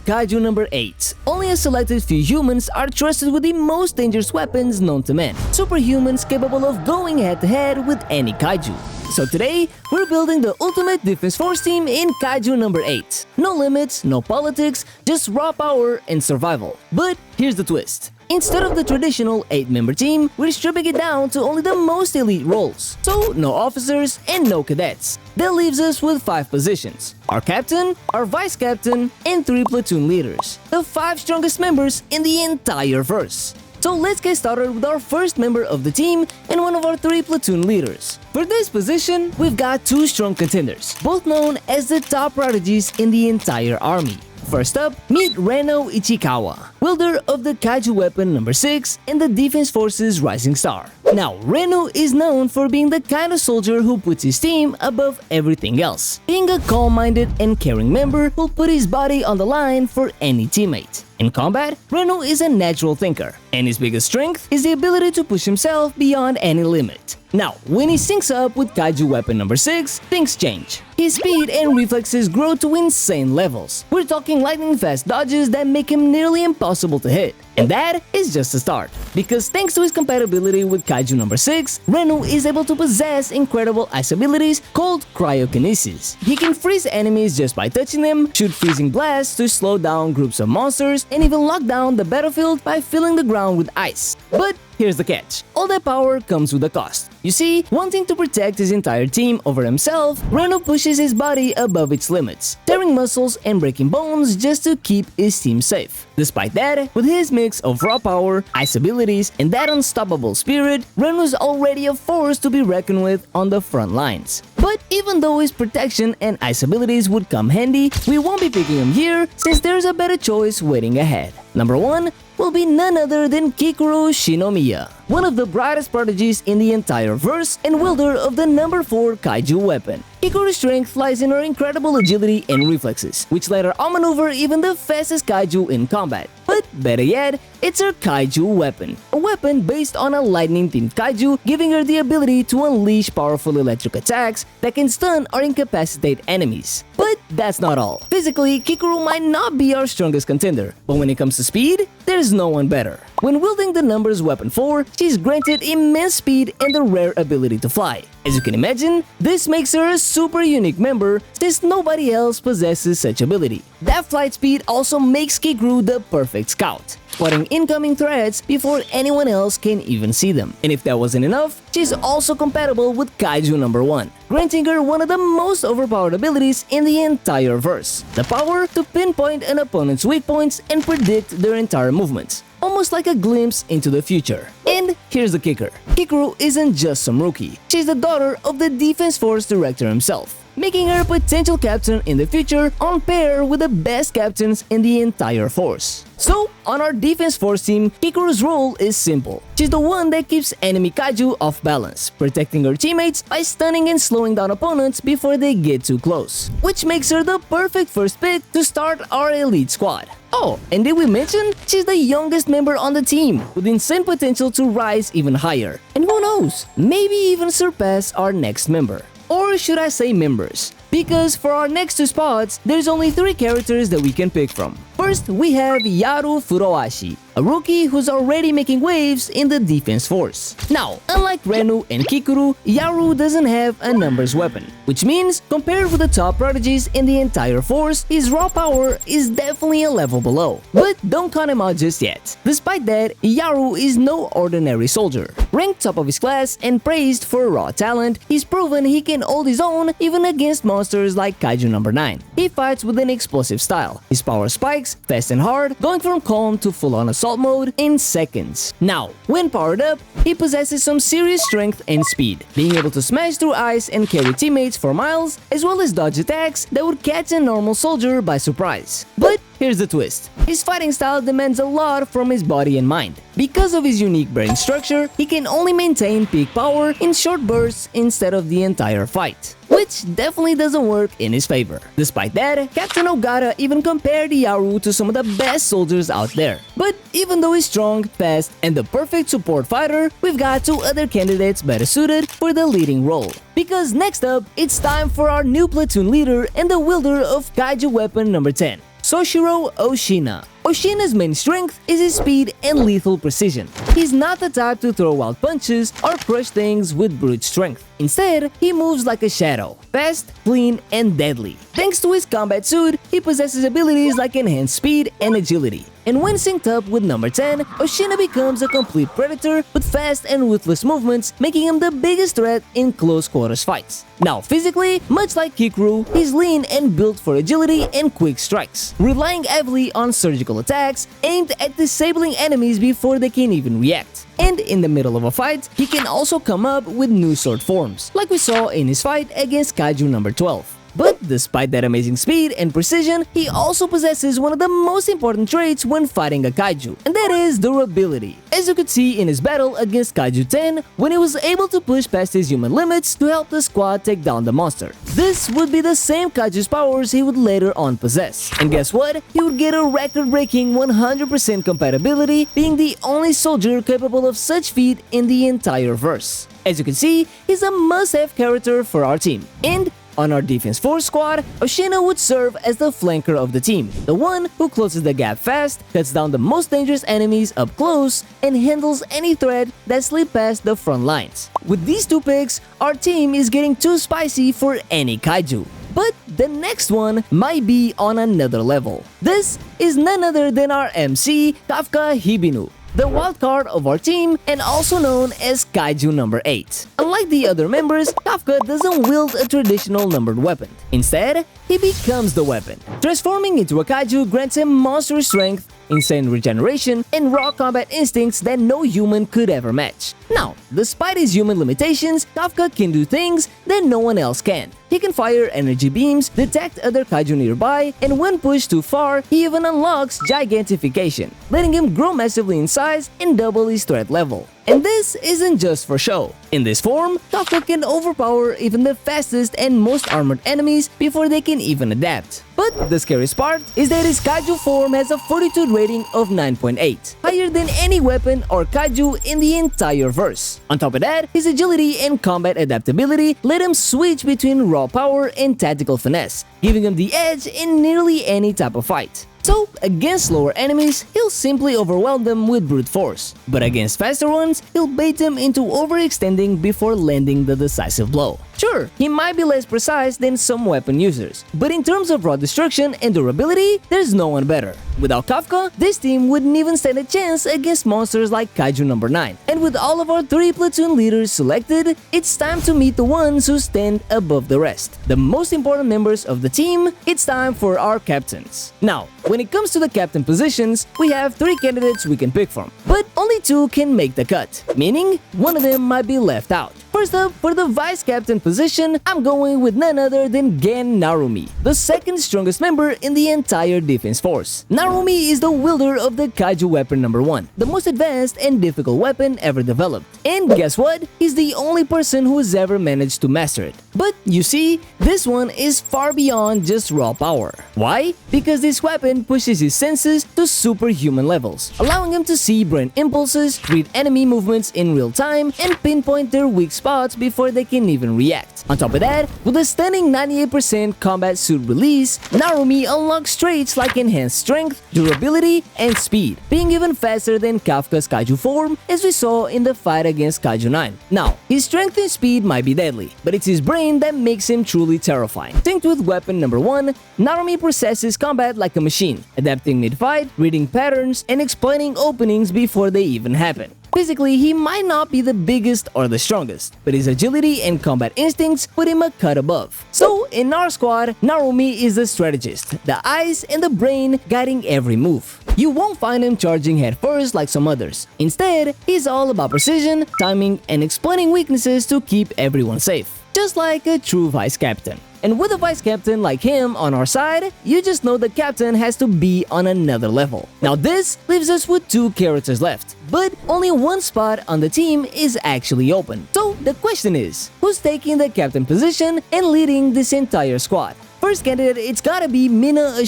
Kaiju number 8. Only a selected few humans are trusted with the most dangerous weapons known to man. Superhumans capable of going head-to-head with any Kaiju. So today, we're building the ultimate defense force team in Kaiju number 8. No limits, no politics, just raw power and survival. But here's the twist. Instead of the traditional 8-member team, we're stripping it down to only the most elite roles. So, no officers and no cadets. That leaves us with 5 positions. Our captain, our vice captain, and 3 platoon leaders. The 5 strongest members in the entire verse. So let's get started with our first member of the team and one of our 3 platoon leaders. For this position, we've got 2 strong contenders, both known as the top prodigies in the entire army. First up, meet Reno Ichikawa, wielder of the Kaiju weapon number 6 and the Defense Force's Rising Star. Now, Reno is known for being the kind of soldier who puts his team above everything else, being a calm-minded and caring member who'll put his body on the line for any teammate. In combat, Reno is a natural thinker, and his biggest strength is the ability to push himself beyond any limit. Now, when he syncs up with Kaiju weapon number 6, things change. His speed and reflexes grow to insane levels. We're talking lightning-fast dodges that make him nearly impossible to hit. And that is just a start, because thanks to his compatibility with Kaiju number 6, Reno is able to possess incredible ice abilities called cryokinesis. He can freeze enemies just by touching them, shoot freezing blasts to slow down groups of monsters, and even lock down the battlefield by filling the ground with ice. But here's the catch. All that power comes with a cost. You see, wanting to protect his entire team over himself, Reno pushes his body above its limits, tearing muscles and breaking bones just to keep his team safe. Despite that, with his mix of raw power, ice abilities, and that unstoppable spirit, Reno's already a force to be reckoned with on the front lines. But even though his protection and ice abilities would come handy, we won't be picking him here since there's a better choice waiting ahead. Number 1 will be none other than Kikuru Shinomiya, one of the brightest prodigies in the entire verse and wielder of the number 4 Kaiju weapon. Kikuru's strength lies in her incredible agility and reflexes, which let her outmaneuver even the fastest Kaiju in combat. But better yet, it's her Kaiju weapon, a weapon based on a lightning-themed Kaiju, giving her the ability to unleash powerful electric attacks that can stun or incapacitate enemies. But that's not all. Physically, Kikuru might not be our strongest contender, but when it comes to speed, there's no one better. When wielding the numbers weapon 4, she's granted immense speed and the rare ability to fly. As you can imagine, this makes her a super unique member since nobody else possesses such ability. That flight speed also makes Kikuru the perfect scout, spotting incoming threats before anyone else can even see them. And if that wasn't enough, she's also compatible with Kaiju number 1, granting her one of the most overpowered abilities in the entire verse, the power to pinpoint an opponent's weak points and predict their entire movements, almost like a glimpse into the future. And here's the kicker. Kikuru isn't just some rookie. She's the daughter of the Defense Force director himself, making her a potential captain in the future on par with the best captains in the entire force. So, on our Defense Force team, Kikuru's role is simple. She's the one that keeps enemy Kaiju off balance, protecting her teammates by stunning and slowing down opponents before they get too close, which makes her the perfect first pick to start our elite squad. Oh, and did we mention she's the youngest member on the team, with insane potential to rise even higher, and who knows, maybe even surpass our next member. Or should I say members? Because for our next 2 spots, there's only 3 characters that we can pick from. First, we have Yaru Furuashi, a rookie who's already making waves in the Defense Force. Now, unlike Renu and Kikuru, Yaru doesn't have a numbers weapon, which means, compared with the top prodigies in the entire force, his raw power is definitely a level below. But don't count him out just yet. Despite that, Yaru is no ordinary soldier. Ranked top of his class and praised for raw talent, he's proven he can hold his own even against monsters like Kaiju number 9. He fights with an explosive style. His power spikes fast and hard, going from calm to full-on assault mode in seconds. Now, when powered up, he possesses some serious strength and speed, being able to smash through ice and carry teammates for miles, as well as dodge attacks that would catch a normal soldier by surprise. But here's the twist. His fighting style demands a lot from his body and mind. Because of his unique brain structure, he can only maintain peak power in short bursts instead of the entire fight, which definitely doesn't work in his favor. Despite that, Captain Ogata even compared Yaru to some of the best soldiers out there. But even though he's strong, fast, and the perfect support fighter, we've got 2 other candidates better suited for the leading role. Because next up, it's time for our new platoon leader and the wielder of Kaiju weapon number 10. Sosiro Oshina. Oshina's main strength is his speed and lethal precision. He's not the type to throw wild punches or crush things with brute strength. Instead, he moves like a shadow, fast, clean, and deadly. Thanks to his combat suit, he possesses abilities like enhanced speed and agility. And when synced up with number 10, Oshina becomes a complete predator with fast and ruthless movements, making him the biggest threat in close quarters fights. Now, physically, much like Kikuru, he's lean and built for agility and quick strikes, relying heavily on surgical attacks aimed at disabling enemies before they can even react. And in the middle of a fight, he can also come up with new sword forms, like we saw in his fight against Kaiju number 12. But despite that amazing speed and precision, he also possesses one of the most important traits when fighting a kaiju, and that is durability. As you could see in his battle against Kaiju 10, when he was able to push past his human limits to help the squad take down the monster. This would be the same Kaiju's powers he would later on possess. And guess what? He would get a record-breaking 100% compatibility, being the only soldier capable of such feat in the entire verse. As you can see, he's a must-have character for our team. And on our Defense Force squad, Oshina would serve as the flanker of the team, the one who closes the gap fast, cuts down the most dangerous enemies up close, and handles any threat that slip past the front lines. With these two picks, our team is getting too spicy for any kaiju. But the next one might be on another level. This is none other than our MC, Kafka Hibinu, the wildcard of our team and also known as Kaiju number 8. Unlike the other members, Kafka doesn't wield a traditional numbered weapon. Instead, he becomes the weapon. Transforming into a kaiju grants him monstrous strength, insane regeneration, and raw combat instincts that no human could ever match. Now, despite his human limitations, Kafka can do things that no one else can. He can fire energy beams, detect other kaiju nearby, and when pushed too far, he even unlocks gigantification, letting him grow massively in size and double his threat level. And this isn't just for show. In this form, Kafka can overpower even the fastest and most armored enemies before they can even adapt. But the scariest part is that his kaiju form has a fortitude rating of 9.8, higher than any weapon or kaiju in the entire verse. On top of that, his agility and combat adaptability let him switch between raw power and tactical finesse, giving him the edge in nearly any type of fight. So, against slower enemies, he'll simply overwhelm them with brute force. But against faster ones, he'll bait them into overextending before landing the decisive blow. Sure, he might be less precise than some weapon users, but in terms of raw destruction and durability, there's no one better. Without Kafka, this team wouldn't even stand a chance against monsters like Kaiju number 9. And with all of our 3 platoon leaders selected, it's time to meet the ones who stand above the rest. The most important members of the team, it's time for our captains. Now, when it comes to the captain positions, we have 3 candidates we can pick from, but only 2 can make the cut, meaning one of them might be left out. First up, for the vice captain position, I'm going with none other than Gen Narumi, the second strongest member in the entire defense force. Narumi is the wielder of the Kaiju weapon number 1, the most advanced and difficult weapon ever developed. And guess what? He's the only person who has ever managed to master it. But you see, this one is far beyond just raw power. Why? Because this weapon pushes his senses to superhuman levels, allowing him to see brain impulses, read enemy movements in real time, and pinpoint their weak spots before they can even react. On top of that, with a stunning 98% combat suit release, Narumi unlocks traits like enhanced strength, durability, and speed, being even faster than Kafka's Kaiju form as we saw in the fight against Kaiju 9. Now, his strength and speed might be deadly, but it's his brain that makes him truly terrifying. Synced with weapon number 1, Narumi processes combat like a machine, adapting mid-fight, reading patterns, and exploiting openings before they even happen. Physically, he might not be the biggest or the strongest, but his agility and combat instincts put him a cut above. So, in our squad, Narumi is the strategist, the eyes and the brain guiding every move. You won't find him charging headfirst like some others. Instead, he's all about precision, timing, and exploiting weaknesses to keep everyone safe, just like a true vice captain. And with a vice captain like him on our side, you just know the captain has to be on another level. Now this leaves us with 2 characters left, but only one spot on the team is actually open. So the question is, who's taking the captain position and leading this entire squad? First candidate, it's gotta be Mina,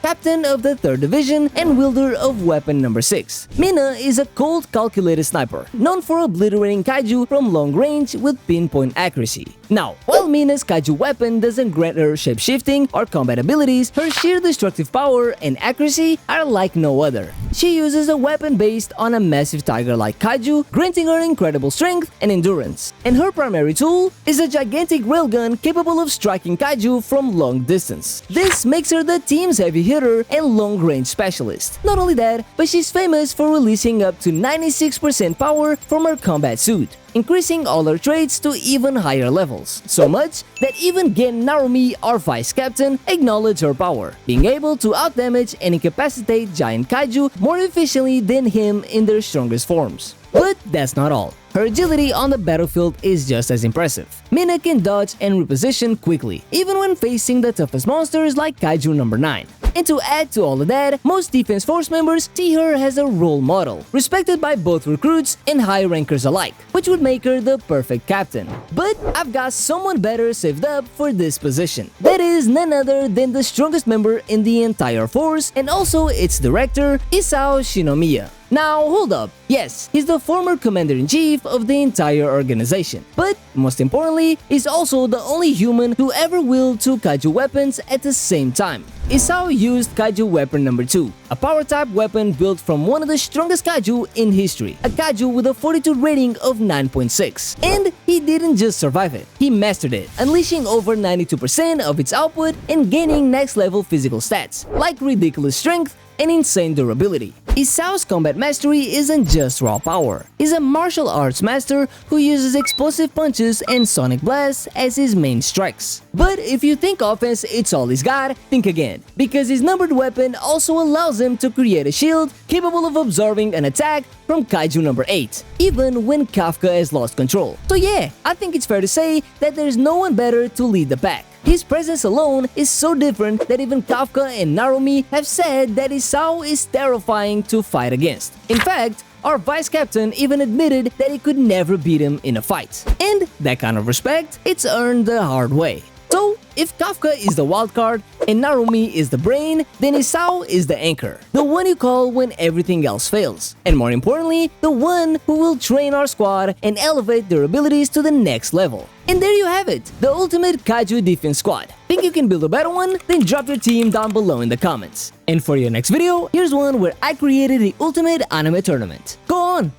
captain of the 3rd Division and wielder of weapon number 6. Mina is a cold, calculated sniper, known for obliterating kaiju from long range with pinpoint accuracy. Now, while Mina's kaiju weapon doesn't grant her shapeshifting or combat abilities, her sheer destructive power and accuracy are like no other. She uses a weapon based on a massive tiger-like kaiju, granting her incredible strength and endurance. And her primary tool is a gigantic railgun capable of striking kaiju from long distance. This makes her the team's heavy hitter and long-range specialist. Not only that, but she's famous for releasing up to 96% power from her combat suit, increasing all her traits to even higher levels. So much that even Gen Narumi, our vice captain, acknowledged her power, being able to outdamage and incapacitate giant kaiju more efficiently than him in their strongest forms. But that's not all. Her agility on the battlefield is just as impressive. Mina can dodge and reposition quickly, even when facing the toughest monsters like Kaiju number 9. And to add to all of that, most Defense Force members see her as a role model, respected by both recruits and high rankers alike, which would make her the perfect captain. But I've got someone better saved up for this position. That is none other than the strongest member in the entire force and also its director, Isao Shinomiya. Now, hold up. Yes, he's the former commander-in-chief of the entire organization. But, most importantly, he's also the only human to ever wield 2 kaiju weapons at the same time. Isao used kaiju weapon number 2, a power-type weapon built from one of the strongest kaiju in history, a kaiju with a fortitude rating of 9.6. And he didn't just survive it, he mastered it, unleashing over 92% of its output and gaining next-level physical stats, like ridiculous strength and insane durability. Isao's combat mastery isn't just raw power. He's a martial arts master who uses explosive punches and sonic blasts as his main strikes. But if you think offense it's all he's got, think again, because his numbered weapon also allows him to create a shield capable of absorbing an attack from Kaiju number 8, even when Kafka has lost control. So yeah, I think it's fair to say that there's no one better to lead the pack. His presence alone is so different that even Kafka and Narumi have said that Isao is terrifying to fight against. In fact, our vice captain even admitted that he could never beat him in a fight. And that kind of respect, it's earned the hard way. So, if Kafka is the wild card and Narumi is the brain, then Isao is the anchor, the one you call when everything else fails. And more importantly, the one who will train our squad and elevate their abilities to the next level. And there you have it, the ultimate Kaiju defense squad. Think you can build a better one? Then drop your team down below in the comments. And for your next video, here's one where I created the ultimate anime tournament. Go on!